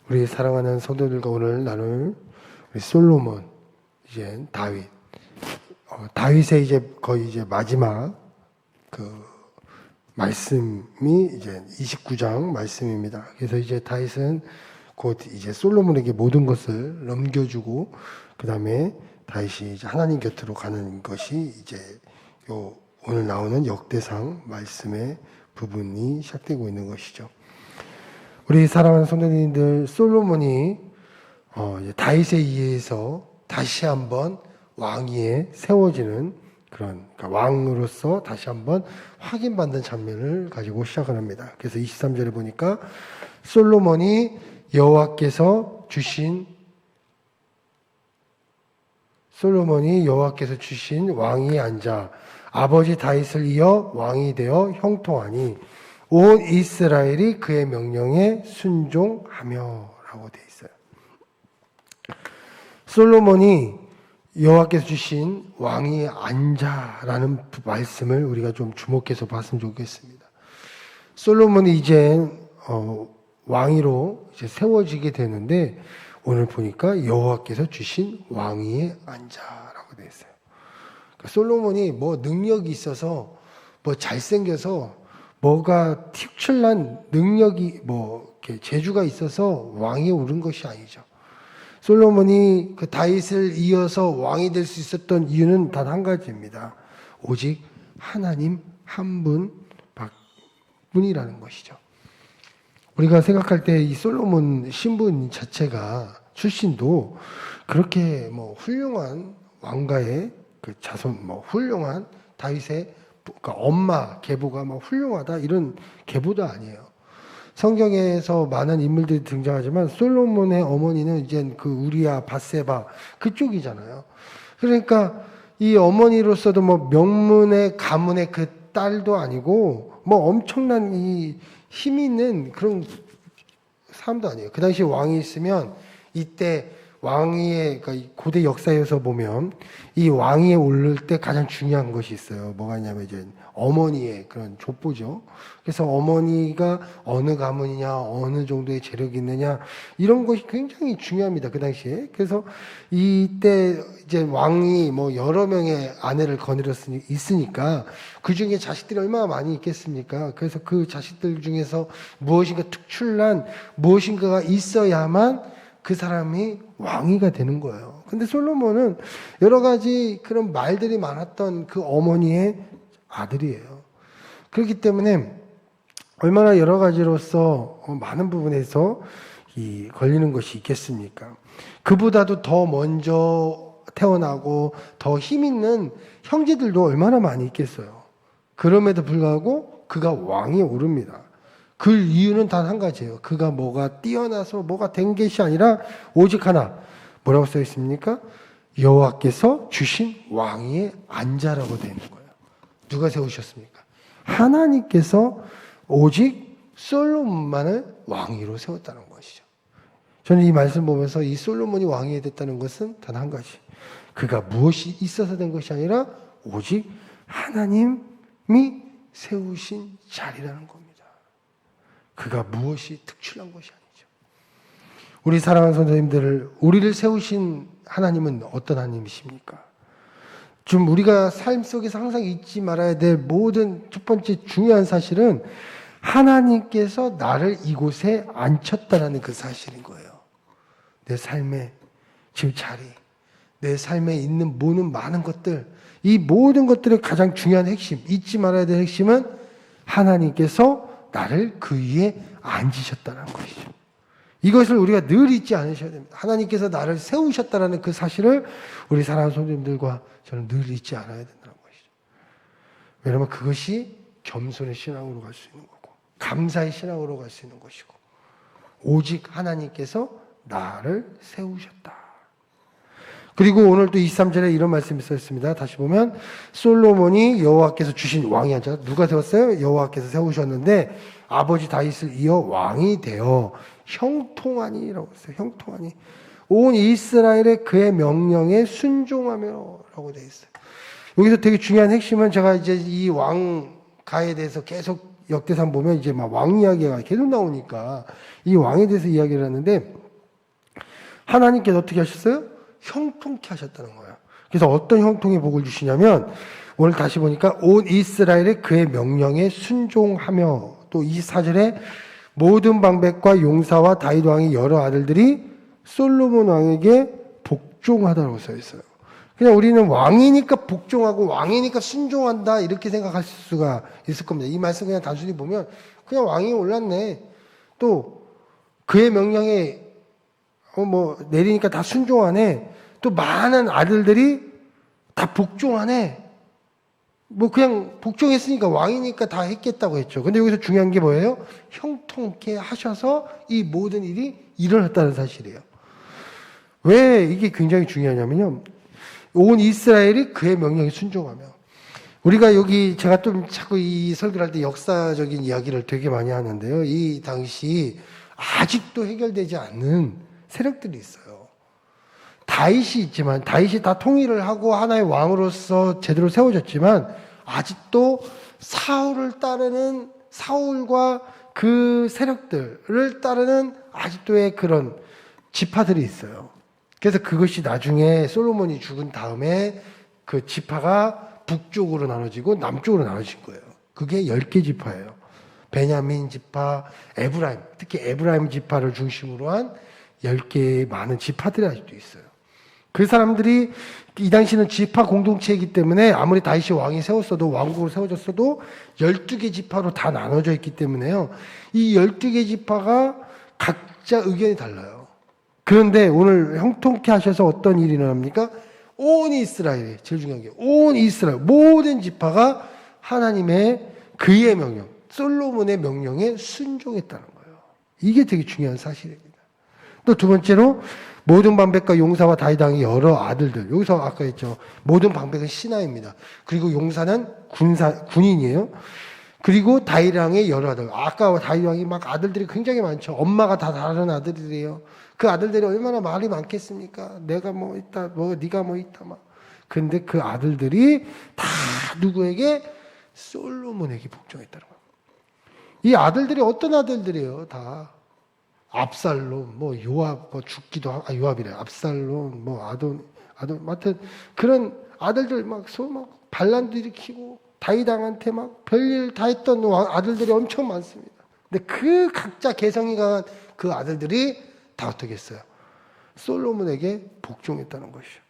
우리 사랑하는 성도들과 오늘 나눌 우리 솔로몬, 이제 다윗. 다윗의 이제 거의 이제 마지막 그 말씀이 이제 29장 말씀입니다. 그래서 이제 다윗은 곧 이제 솔로몬에게 모든 것을 넘겨주고 그 다음에 다윗이 이제 하나님 곁으로 가는 것이 이제 요 오늘 나오는 역대상 말씀의 부분이 시작되고 있는 것이죠. 우리 사랑하는 성도님들, 솔로몬이 이제 다윗에 의해서 다시 한번 왕위에 세워지는 그런, 그러니까 왕으로서 다시 한번 확인받는 장면을 가지고 시작을 합니다. 그래서 23절에 보니까 솔로몬이 여호와께서 주신 왕위에 앉아 아버지 다윗을 이어 왕이 되어 형통하니 온 이스라엘이 그의 명령에 순종하며 라고 되어 있어요. 솔로몬이 여호와께서 주신 왕위에 앉아라는 말씀을 우리가 좀 주목해서 봤으면 좋겠습니다. 솔로몬이 이제 왕위로 이제 세워지게 되는데 오늘 보니까 여호와께서 주신 왕위에 앉아라고 되어 있어요. 그러니까 솔로몬이 뭐 능력이 있어서 뭐 잘생겨서 뭐가 특출난 능력이 뭐 이렇게 재주가 있어서 왕위에 오른 것이 아니죠. 솔로몬이 그 다윗을 이어서 왕이 될 수 있었던 이유는 단 한 가지입니다. 오직 하나님 한 분뿐이라는 것이죠. 우리가 생각할 때 이 솔로몬 신분 자체가 출신도 그렇게 뭐 훌륭한 왕가의 그 자손, 뭐 훌륭한 다윗의 그러니까 엄마 계보가 막 훌륭하다 이런 계보도 아니에요. 성경에서 많은 인물들이 등장하지만 솔로몬의 어머니는 이제 그 우리아, 밧세바 그쪽이잖아요. 그러니까 이 어머니로서도 뭐 명문의 가문의 그 딸도 아니고 뭐 엄청난 이 힘 있는 그런 사람도 아니에요. 그 당시 왕이 있으면 이때 왕위의 그러니까 고대 역사에서 보면 이 왕위에 오를 때 가장 중요한 것이 있어요. 뭐가 있냐면 이제 어머니의 그런 족보죠. 그래서 어머니가 어느 가문이냐, 어느 정도의 재력이 있느냐 이런 것이 굉장히 중요합니다. 그 당시에. 그래서 이때 이제 왕이 뭐 여러 명의 아내를 있으니까 그 중에 자식들이 얼마나 많이 있겠습니까? 그래서 그 자식들 중에서 무엇인가 특출난 무엇인가가 있어야만 그 사람이 왕위가 되는 거예요. 근데 솔로몬은 여러 가지 그런 말들이 많았던 그 어머니의 아들이에요. 그렇기 때문에 얼마나 여러 가지로서 많은 부분에서 걸리는 것이 있겠습니까? 그보다도 더 먼저 태어나고 더 힘 있는 형제들도 얼마나 많이 있겠어요. 그럼에도 불구하고 그가 왕위에 오릅니다. 그 이유는 단 한 가지예요. 그가 뭐가 뛰어나서 뭐가 된 것이 아니라 오직 하나. 뭐라고 써 있습니까? 여호와께서 주신 왕위에 앉아라고 되어 있는 거예요. 누가 세우셨습니까? 하나님께서 오직 솔로몬만을 왕위로 세웠다는 것이죠. 저는 이 말씀 보면서 이 솔로몬이 왕이 됐다는 것은 단 한 가지. 그가 무엇이 있어서 된 것이 아니라 오직 하나님이 세우신 자리라는 겁니다. 그가 무엇이 특출난 것이 아니죠. 우리 사랑하는 선생님들, 우리를 세우신 하나님은 어떤 하나님이십니까? 좀 우리가 삶 속에서 항상 잊지 말아야 될 모든 첫 번째 중요한 사실은 하나님께서 나를 이곳에 앉혔다라는 그 사실인 거예요. 내 삶의 지금 자리, 내 삶에 있는 모든 많은 것들, 이 모든 것들의 가장 중요한 핵심, 잊지 말아야 될 핵심은 하나님께서 나를 그 위에 앉으셨다는 것이죠. 이것을 우리가 늘 잊지 않으셔야 됩니다. 하나님께서 나를 세우셨다는 그 사실을 우리 사랑하는 성도님들과 저는 늘 잊지 않아야 된다는 것이죠. 왜냐하면 그것이 겸손의 신앙으로 갈 수 있는 거고 감사의 신앙으로 갈 수 있는 것이고 오직 하나님께서 나를 세우셨다. 그리고 오늘 또 23절에 이런 말씀이 써 있습니다. 다시 보면 솔로몬이 여호와께서 주신 왕이 앉아 누가 세웠어요? 여호와께서 세우셨는데 아버지 다윗을 이어 왕이 되어 형통하니라고 했어요. 형통하니 온 이스라엘의 그의 명령에 순종하며라고 되어 있어요. 여기서 되게 중요한 핵심은 제가 이제 이 왕가에 대해서 계속 역대상 보면 이제 막 왕 이야기가 계속 나오니까 이 왕에 대해서 이야기를 하는데 하나님께서 어떻게 하셨어요? 형통케 하셨다는 거예요. 그래서 어떤 형통의 복을 주시냐면 오늘 다시 보니까 온 이스라엘의 그의 명령에 순종하며, 또 이 4절에 모든 방백과 용사와 다윗 왕의 여러 아들들이 솔로몬 왕에게 복종하다고 써 있어요. 그냥 우리는 왕이니까 복종하고 왕이니까 순종한다 이렇게 생각할 수가 있을 겁니다. 이 말씀 그냥 단순히 보면 그냥 왕이 올랐네, 또 그의 명령에 내리니까 다 순종하네, 또 많은 아들들이 다 복종하네, 그냥 복종했으니까 왕이니까 다 했겠다고 했죠. 근데 여기서 중요한 게 뭐예요? 형통케 하셔서 이 모든 일이 일어났다는 사실이에요. 왜 이게 굉장히 중요하냐면요, 온 이스라엘이 그의 명령에 순종하며, 우리가 여기 제가 좀 자꾸 이 설교를 할 때 역사적인 이야기를 되게 많이 하는데요, 이 당시 아직도 해결되지 않는 세력들이 있어요. 다윗이 있지만, 다윗이 다 통일을 하고 하나의 왕으로서 제대로 세워졌지만 아직도 사울을 따르는, 사울과 그 세력들을 따르는 아직도의 그런 지파들이 있어요. 그래서 그것이 나중에 솔로몬이 죽은 다음에 그 지파가 북쪽으로 나눠지고 남쪽으로 나눠진 거예요. 그게 10개 지파예요. 베냐민 지파, 에브라임, 특히 에브라임 지파를 중심으로 한 10개의 많은 지파들이 아직도 있어요. 그 사람들이 이 당시는 지파 공동체이기 때문에 아무리 다윗이 왕이 세웠어도, 왕국으로 세워졌어도 12개 지파로 다 나눠져 있기 때문에요, 이 12개 지파가 각자 의견이 달라요. 그런데 오늘 형통케 하셔서 어떤 일이 일어납니까? 온 이스라엘이, 제일 중요한 게 온 이스라엘 모든 지파가 하나님의 그의 명령, 솔로몬의 명령에 순종했다는 거예요. 이게 되게 중요한 사실입니다. 또 두 번째로 모든 방백과 용사와 다윗 왕의 여러 아들들. 여기서 아까 했죠, 모든 방백은 신하입니다. 그리고 용사는 군인이에요. 그리고 다윗 왕의 여러 아들. 아까 다윗 왕이 막 아들들이 굉장히 많죠. 엄마가 다 다른 아들이래요. 그 아들들이 얼마나 말이 많겠습니까? 내가 뭐 있다, 네가 뭐 있다 막. 근데 그 아들들이 다 누구에게? 솔로몬에게 복종했다는 거예요. 이 아들들이 어떤 아들들이에요? 다 압살롬, 요압, 죽기도 하고, 요압이래. 압살롬, 하여튼 그런 아들들 막 반란도 일으키고 다윗 왕한테 막 별일 다 했던 아들들이 엄청 많습니다. 근데 그 각자 개성이 강한 그 아들들이 다 어떻게 했어요? 솔로몬에게 복종했다는 것이죠.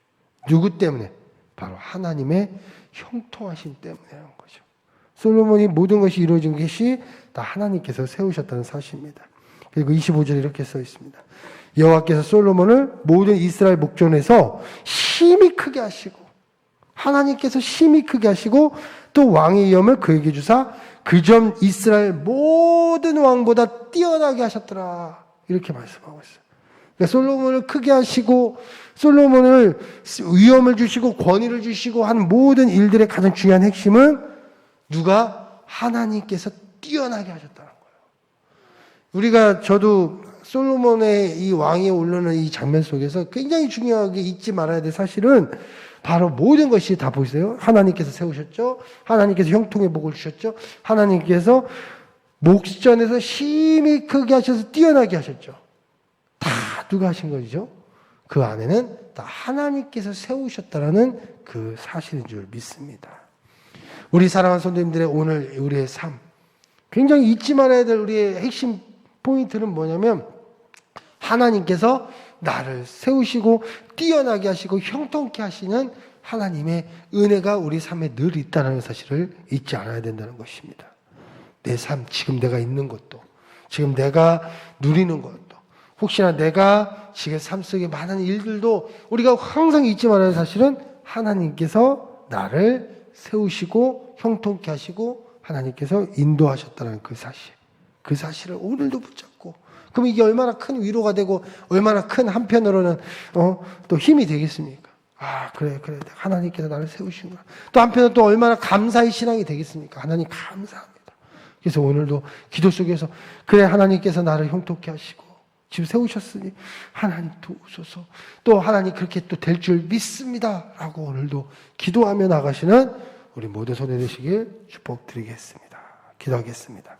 누구 때문에? 바로 하나님의 형통하심 때문이라는 거죠. 솔로몬이 모든 것이 이루어진 것이 다 하나님께서 세우셨다는 사실입니다. 그리고 25절에 이렇게 써 있습니다. 여호와께서 솔로몬을 모든 이스라엘 목전에서 심히 크게 하시고, 하나님께서 심히 크게 하시고, 또 왕의 위엄을 그에게 주사 그 점 이스라엘 모든 왕보다 뛰어나게 하셨더라. 이렇게 말씀하고 있어요. 그러니까 솔로몬을 크게 하시고, 솔로몬을 위엄을 주시고 권위를 주시고 한 모든 일들의 가장 중요한 핵심은 누가? 하나님께서 뛰어나게 하셨다는 거예요. 저도 솔로몬의 이 왕이 오르는 이 장면 속에서 굉장히 중요하게 잊지 말아야 될 사실은 바로 모든 것이 다 보세요. 하나님께서 세우셨죠. 하나님께서 형통의 복을 주셨죠. 하나님께서 목전에서 심히 크게 하셔서 뛰어나게 하셨죠. 다 누가 하신 거죠? 그 안에는 다 하나님께서 세우셨다라는 그 사실인 줄 믿습니다. 우리 사랑하는 성도님들의 오늘 우리의 삶, 굉장히 잊지 말아야 될 우리의 핵심 포인트는 뭐냐면 하나님께서 나를 세우시고 뛰어나게 하시고 형통케 하시는 하나님의 은혜가 우리 삶에 늘 있다는 사실을 잊지 않아야 된다는 것입니다. 내 삶, 지금 내가 있는 것도, 지금 내가 누리는 것도, 혹시나 내가 지금 삶 속에 많은 일들도 우리가 항상 잊지 말아야 할 사실은 하나님께서 나를 세우시고 형통케 하시고 하나님께서 인도하셨다는 그 사실. 그 사실을 오늘도 붙잡고, 그럼 이게 얼마나 큰 위로가 되고 얼마나 큰 한편으로는 또 힘이 되겠습니까? 그래 하나님께서 나를 세우시는구나. 또 한편으로 또 얼마나 감사의 신앙이 되겠습니까? 하나님 감사합니다. 그래서 오늘도 기도 속에서 그래 하나님께서 나를 형통케 하시고 지금 세우셨으니 하나님 도우소서, 또 하나님 그렇게 또 될 줄 믿습니다 라고 오늘도 기도하며 나가시는 우리 모두 손에 드시길 축복드리겠습니다. 기도하겠습니다.